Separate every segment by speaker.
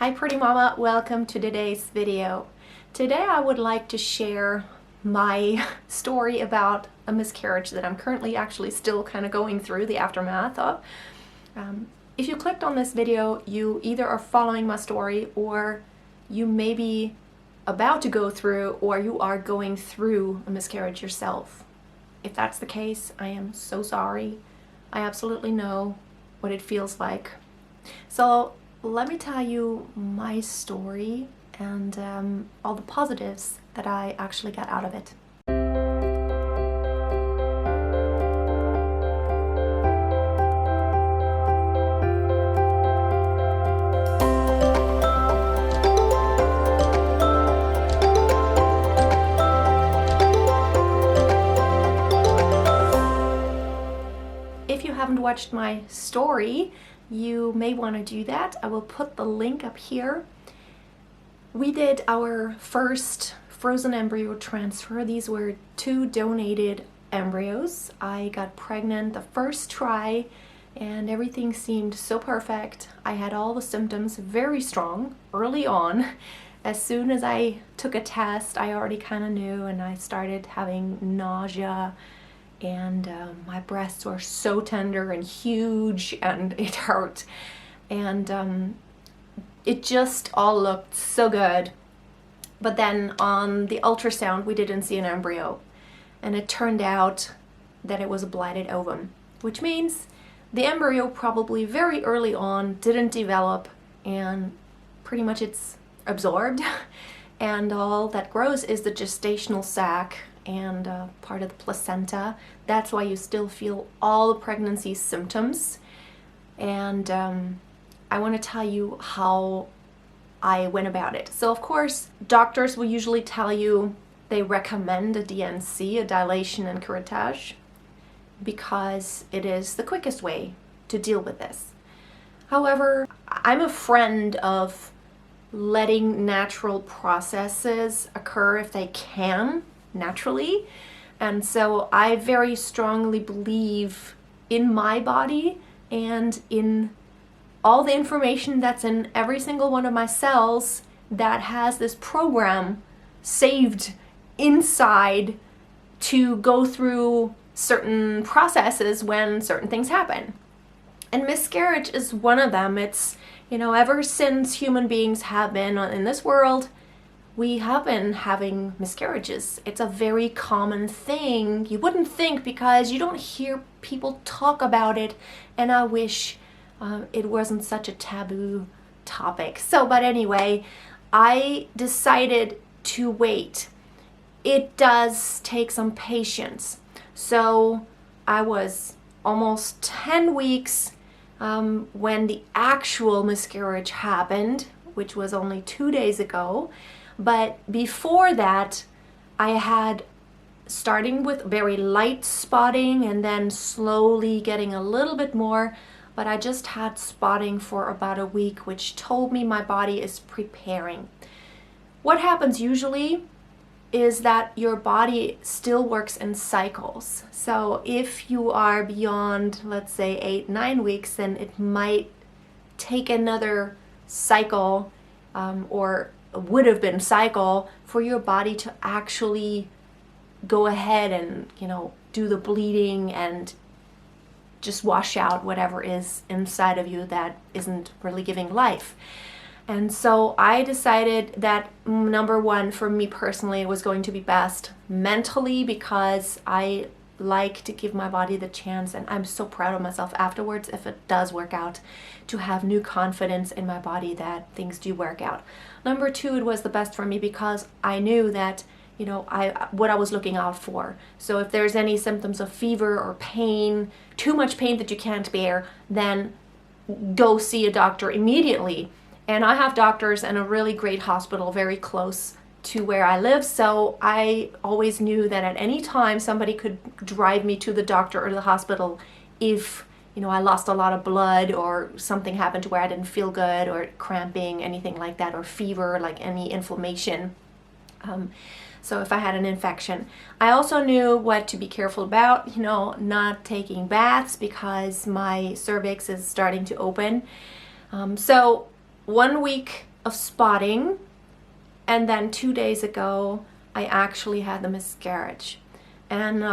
Speaker 1: Hi Pretty Mama, welcome to today's video. Today I would like to share my story about a miscarriage that I'm currently actually still kind of going through the aftermath of. If you clicked on this video, you either are following my story or you may be about to go through or you are going through a miscarriage yourself. If that's the case, I am so sorry. I absolutely know what it feels like. So let me tell you my story and all the positives that I actually got out of it. If you haven't watched my story, you may want to do that. I will put the link up here. We did our first frozen embryo transfer. These were 2 donated embryos. I got pregnant the first try and everything seemed so perfect. I had all the symptoms very strong early on. As soon as I took a test, I already kind of knew, and I started having nausea, and my breasts were so tender and huge and it hurt, and it just all looked so good. But then on the ultrasound we didn't see an embryo, and it turned out that it was a blighted ovum, which means the embryo probably very early on didn't develop and pretty much it's absorbed and all that grows is the gestational sac and part of the placenta. That's why you still feel all the pregnancy symptoms. And I want to tell you how I went about it. So of course, doctors will usually tell you they recommend a DNC, a dilation and curettage, because it is the quickest way to deal with this. However, I'm a friend of letting natural processes occur if they can naturally, and so I very strongly believe in my body and in all the information that's in every single one of my cells that has this program saved inside to go through certain processes when certain things happen. And miscarriage is one of them. It's, you know, ever since human beings have been in this world, we have been having miscarriages. It's a very common thing. You wouldn't think, because you don't hear people talk about it, and I wish it wasn't such a taboo topic. But anyway, I decided to wait. It does take some patience. So I was almost 10 weeks when the actual miscarriage happened, which was only 2 days ago. But before that, I had, starting with very light spotting and then slowly getting a little bit more, but I just had spotting for about a week, which told me my body is preparing. What happens usually is that your body still works in cycles. So if you are beyond, let's say 8-9 weeks, then it might take another cycle or would have been cycle for your body to actually go ahead and, you know, do the bleeding and just wash out whatever is inside of you that isn't really giving life. And so I decided that number one for me personally was going to be best mentally, because I like to give my body the chance, and I'm so proud of myself afterwards if it does work out, to have new confidence in my body that things do work out. Number two, it was the best for me because I knew that, you know, what I was looking out for. So if there's any symptoms of fever or pain, too much pain that you can't bear, then go see a doctor immediately. And I have doctors in a really great hospital very close to where I live, so I always knew that at any time somebody could drive me to the doctor or the hospital if, you know, I lost a lot of blood or something happened to where I didn't feel good, or cramping, anything like that, or fever, like any inflammation. So if I had an infection. I also knew what to be careful about, you know, not taking baths because my cervix is starting to open. So 1 week of spotting, and then 2 days ago I actually had the miscarriage. And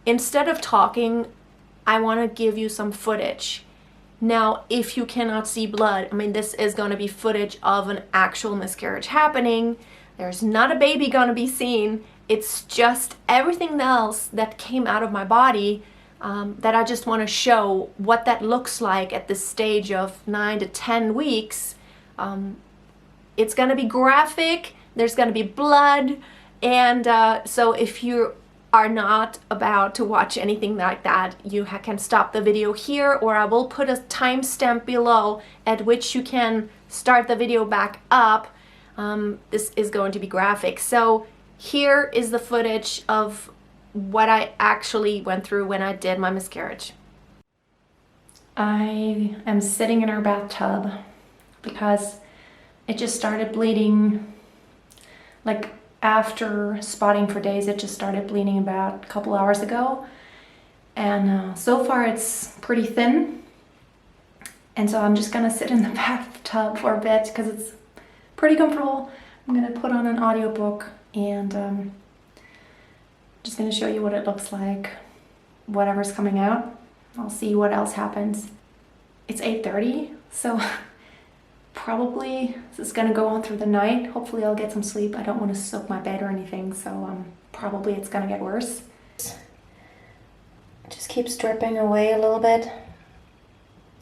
Speaker 1: instead of talking, I want to give you some footage. Now, if you cannot see blood, I mean, this is going to be footage of an actual miscarriage happening. There's not a baby going to be seen. It's just everything else that came out of my body that I just want to show what that looks like at this stage of 9 to 10 weeks. It's going to be graphic. There's going to be blood. And so if you are not about to watch anything like that, you can stop the video here, or I will put a timestamp below at which you can start the video back up. This is going to be graphic. So here is the footage of what I actually went through when I did my miscarriage. I am sitting in our bathtub because it just started bleeding. Like, after spotting for days, it just started bleeding about a couple hours ago. And so far it's pretty thin. And so I'm just gonna sit in the bathtub for a bit because it's pretty comfortable. I'm gonna put on an audiobook and just gonna show you what it looks like, whatever's coming out. I'll see what else happens. It's 8:30, so probably this is gonna go on through the night. Hopefully I'll get some sleep. I don't want to soak my bed or anything, so probably it's gonna get worse. It just keeps dripping away a little bit.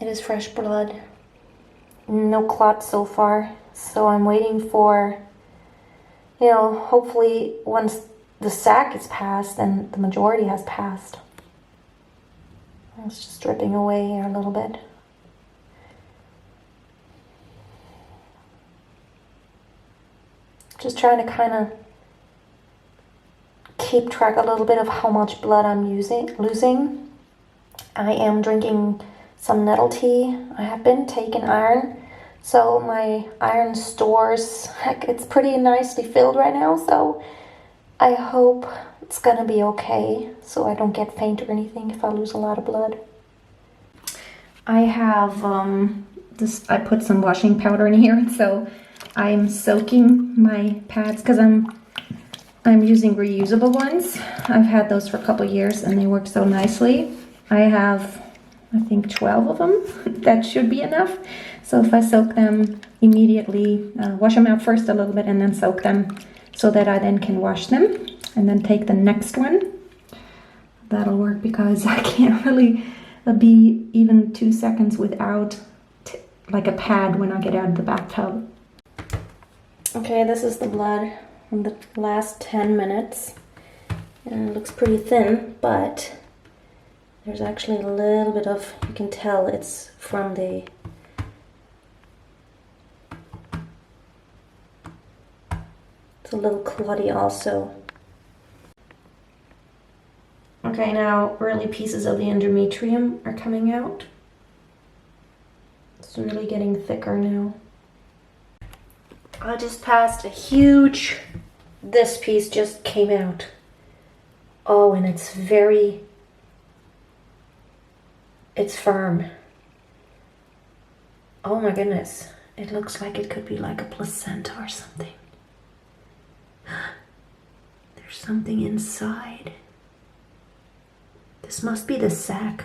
Speaker 1: It is fresh blood. No clots so far, so I'm waiting for, hopefully once the sac is passed, then the majority has passed. It's just dripping away here a little bit. Just trying to kind of keep track a little bit of how much blood I'm losing. I am drinking some nettle tea. I have been taking iron. So my iron stores, it's pretty nicely filled right now. So I hope it's gonna be okay, so I don't get faint or anything if I lose a lot of blood. I have I put some washing powder in here, so I'm soaking my pads because I'm using reusable ones. I've had those for a couple years and they work so nicely. I have, I think, 12 of them. That should be enough. So if I soak them immediately, wash them out first a little bit and then soak them, so that I then can wash them and then take the next one. That'll work because I can't really be even 2 seconds without like a pad when I get out of the bathtub. Okay, this is the blood from the last 10 minutes. And it looks pretty thin, but there's actually a little bit of, you can tell it's from the it's a little clotty also. Okay, now early pieces of the endometrium are coming out. It's really getting thicker now. I just passed a huge, this piece just came out. Oh, and it's firm. Oh my goodness. It looks like it could be like a placenta or something. There's something inside. This must be the sac.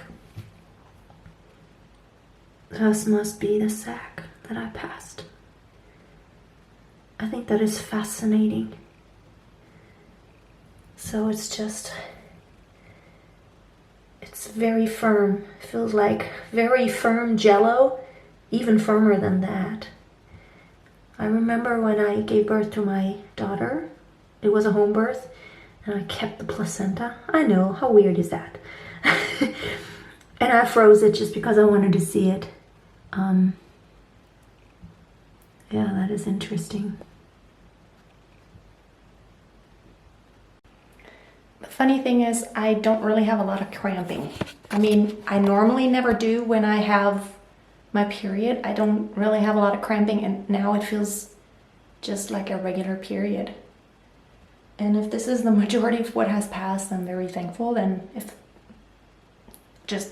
Speaker 1: This must be the sac that I passed. I think that is fascinating. So it's very firm. It feels like very firm jello, even firmer than that. I remember when I gave birth to my daughter, it was a home birth, and I kept the placenta. I know, how weird is that? And I froze it just because I wanted to see it. Yeah, that is interesting. The funny thing is, I don't really have a lot of cramping. I mean, I normally never do when I have my period. I don't really have a lot of cramping, and now it feels just like a regular period. And if this is the majority of what has passed, I'm very thankful. Then if just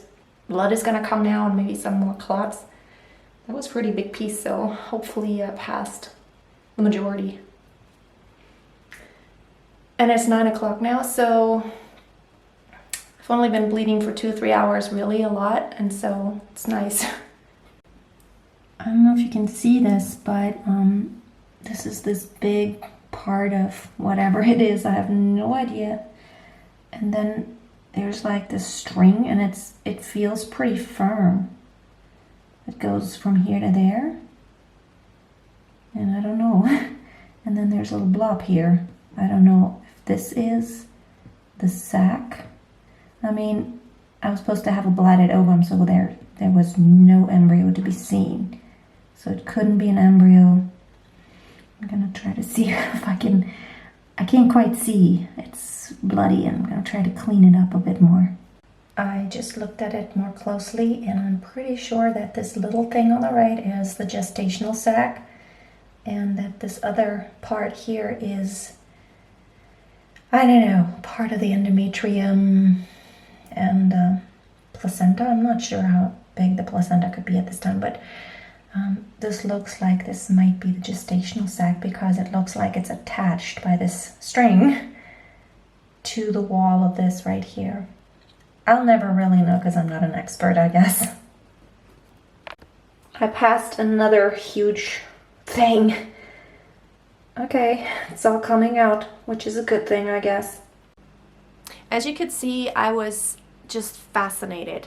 Speaker 1: blood is gonna come now and maybe some more clots, It was a pretty big piece, so hopefully passed the majority. And it's 9 o'clock now, so I've only been bleeding for 2 or 3 hours, really a lot, and so it's nice. I don't know if you can see this, but this is this big part of whatever it is. I have no idea. And then there's like this string, and it feels pretty firm. It goes from here to there, and I don't know. And then there's a little blob here. I don't know if this is the sac. I mean, I was supposed to have a blighted ovum, so there was no embryo to be seen. So it couldn't be an embryo. I'm gonna try to see if I can't quite see. It's bloody, and I'm gonna try to clean it up a bit more. I just looked at it more closely, and I'm pretty sure that this little thing on the right is the gestational sac, and that this other part here is, I don't know, part of the endometrium and placenta. I'm not sure how big the placenta could be at this time, but this looks like this might be the gestational sac, because it looks like it's attached by this string to the wall of this right here. I'll never really know because I'm not an expert, I guess. I passed another huge thing. Okay, it's all coming out, which is a good thing, I guess. As you could see, I was just fascinated.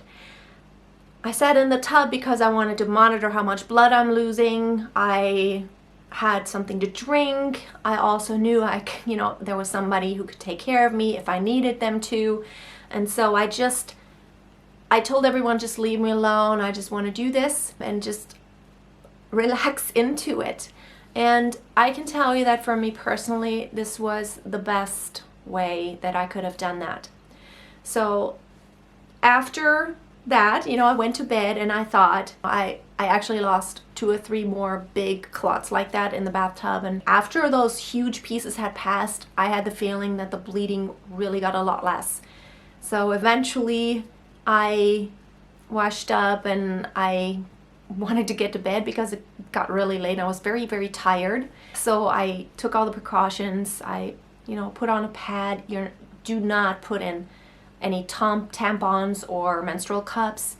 Speaker 1: I sat in the tub because I wanted to monitor how much blood I'm losing. I had something to drink. I also knew there was somebody who could take care of me if I needed them to. And so I told everyone, just leave me alone. I just want to do this and just relax into it. And I can tell you that for me personally, this was the best way that I could have done that. So after that, I went to bed, and I thought I actually lost 2 or 3 more big clots like that in the bathtub. And after those huge pieces had passed, I had the feeling that the bleeding really got a lot less. So eventually I washed up, and I wanted to get to bed because it got really late. I was very, very tired. So I took all the precautions. I, put on a pad. Do not put in any tampons or menstrual cups,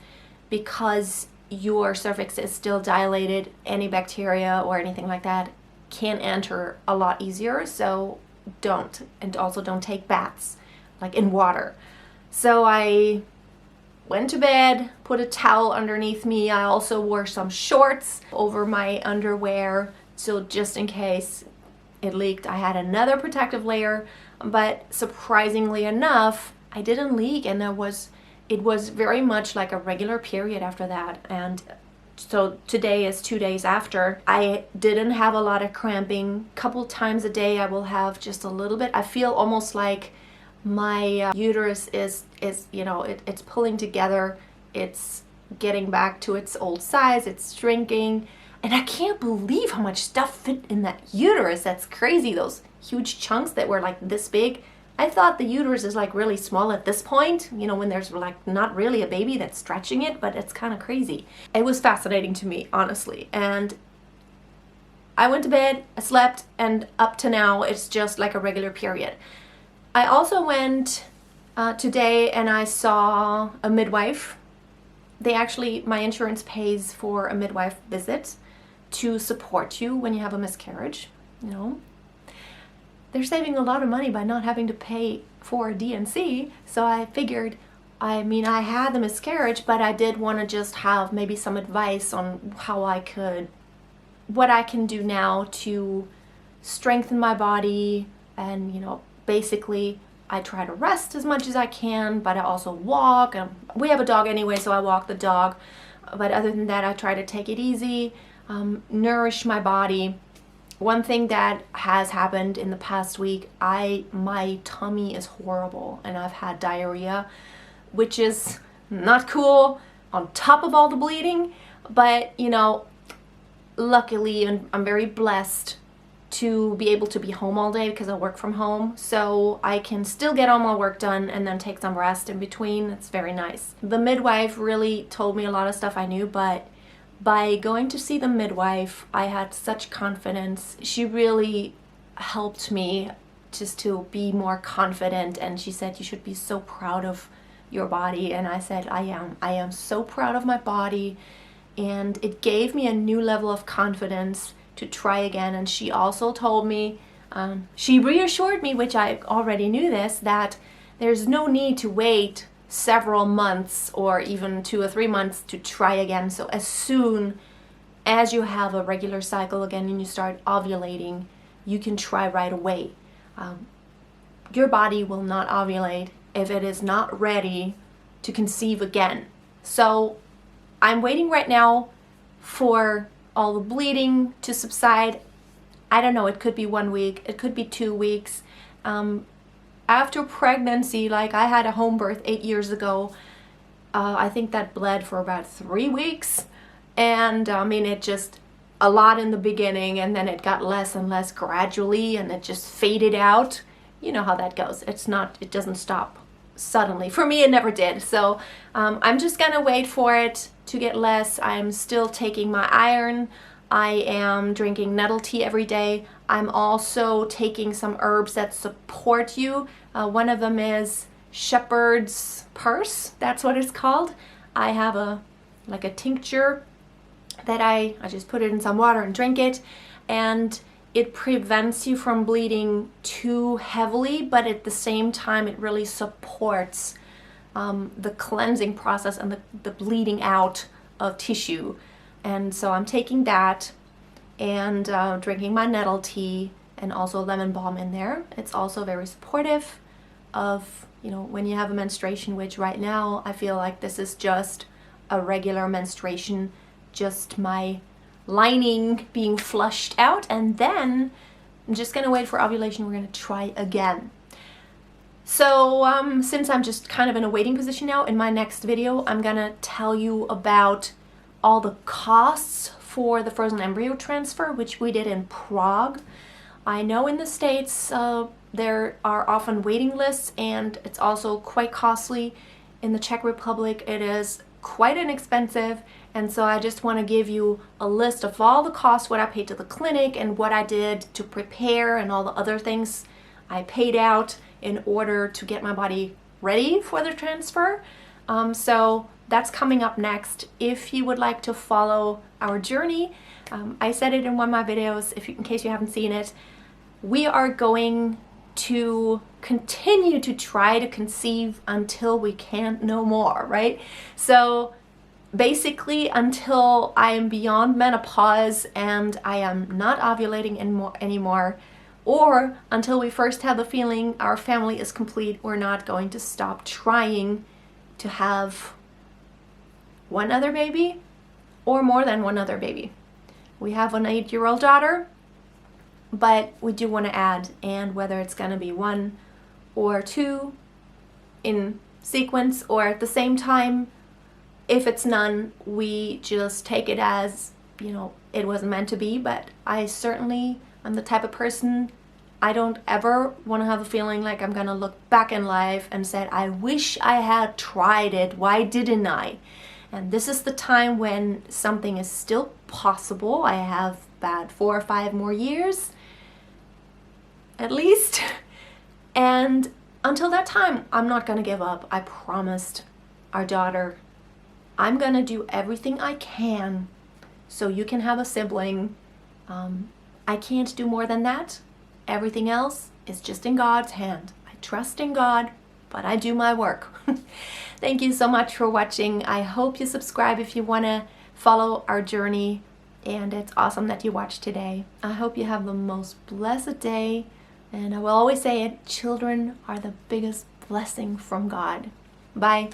Speaker 1: because your cervix is still dilated. Any bacteria or anything like that can enter a lot easier. So don't. And also don't take baths, like in water. So I went to bed, put a towel underneath me. I also wore some shorts over my underwear, so just in case it leaked, I had another protective layer. But surprisingly enough, I didn't leak, and it was very much like a regular period after that. And so today is 2 days after. I didn't have a lot of cramping. Couple times a day I will have just a little bit. I feel almost like my uterus is it's pulling together. It's getting back to its old size. It's shrinking, and I can't believe how much stuff fit in that uterus. That's crazy. Those huge chunks that were like this big. I thought the uterus is like really small at this point, when there's like not really a baby that's stretching it, but it's kind of crazy. It was fascinating to me, honestly. And I went to bed, I slept, and up to now it's just like a regular period. I also went today, and I saw a midwife. My insurance pays for a midwife visit to support you when you have a miscarriage. They're saving a lot of money by not having to pay for a D&C. So I figured, I had the miscarriage, but I did want to just have maybe some advice on what I can do now to strengthen my body. And, basically I try to rest as much as I can, but I also walk. We have a dog anyway, so I walk the dog. But other than that, I try to take it easy, nourish my body. One thing that has happened in the past week, my tummy is horrible, and I've had diarrhea, which is not cool on top of all the bleeding. But, luckily, and I'm very blessed to be able to be home all day because I work from home, so I can still get all my work done and then take some rest in between. It's very nice. The midwife really told me a lot of stuff I knew, but By going to see the midwife, I had such confidence. She really helped me just to be more confident, and she said, you should be so proud of your body. And I said, I am so proud of my body. And it gave me a new level of confidence to try again. And she also told me, she reassured me, which I already knew this, that there's no need to wait several months or even 2 or 3 months to try again. So as soon as you have a regular cycle again and you start ovulating, you can try right away. Your body will not ovulate if it is not ready to conceive again. So I'm waiting right now for all the bleeding to subside. I don't know, it could be 1 week, it could be 2 weeks. After pregnancy, like I had a home birth 8 years ago, I think that bled for about 3 weeks. And I mean, it just a lot in the beginning, and then it got less and less gradually, and it just faded out. You know how that goes. It doesn't stop suddenly. For me, it never did. So I'm just gonna wait for it to get less. I'm still taking my iron. I am drinking nettle tea every day. I'm also taking some herbs that support you. One of them is shepherd's purse. That's what it's called. I have a tincture that I just put it in some water and drink it, and it prevents you from bleeding too heavily, but at the same time it really supports the cleansing process and the bleeding out of tissue. And so I'm taking that and drinking my nettle tea and also lemon balm in there. It's also very supportive of, you know, when you have a menstruation, which right now I feel like this is just a regular menstruation, just my lining being flushed out, and then I'm just gonna wait for ovulation. We're gonna try again. So since I'm just kind of in a waiting position now, in my next video I'm gonna tell you about all the costs for the frozen embryo transfer, which we did in Prague. I know in the States there are often waiting lists, and it's also quite costly. In the Czech Republic it is quite inexpensive, and so I just want to give you a list of all the costs, what I paid to the clinic and what I did to prepare and all the other things I paid out in order to get my body ready for the transfer. So that's coming up next. If you would like to follow our journey, I said it in one of my videos, in case you haven't seen it, we are going to continue to try to conceive until we can't no more, right? So basically until I am beyond menopause and I am not ovulating anymore, or until we first have the feeling our family is complete, we're not going to stop trying to have one other baby or more than one other baby. We have an 8-year-old daughter, but we do want to add, and whether it's going to be 1 or 2 in sequence or at the same time, if it's none, we just take it as, you know, it wasn't meant to be. But I'm the type of person, I don't ever want to have a feeling like I'm going to look back in life and say, I wish I had tried it, why didn't I? And this is the time when something is still possible. I have about 4 or 5 more years at least, and until that time I'm not gonna give up. I promised our daughter I'm gonna do everything I can so you can have a sibling. I can't do more than that. Everything else is just in God's hand. I trust in God, but I do my work. Thank you so much for watching. I hope you subscribe if you want to follow our journey, and it's awesome that you watched today. I hope you have the most blessed day, and I will always say it, children are the biggest blessing from God. Bye.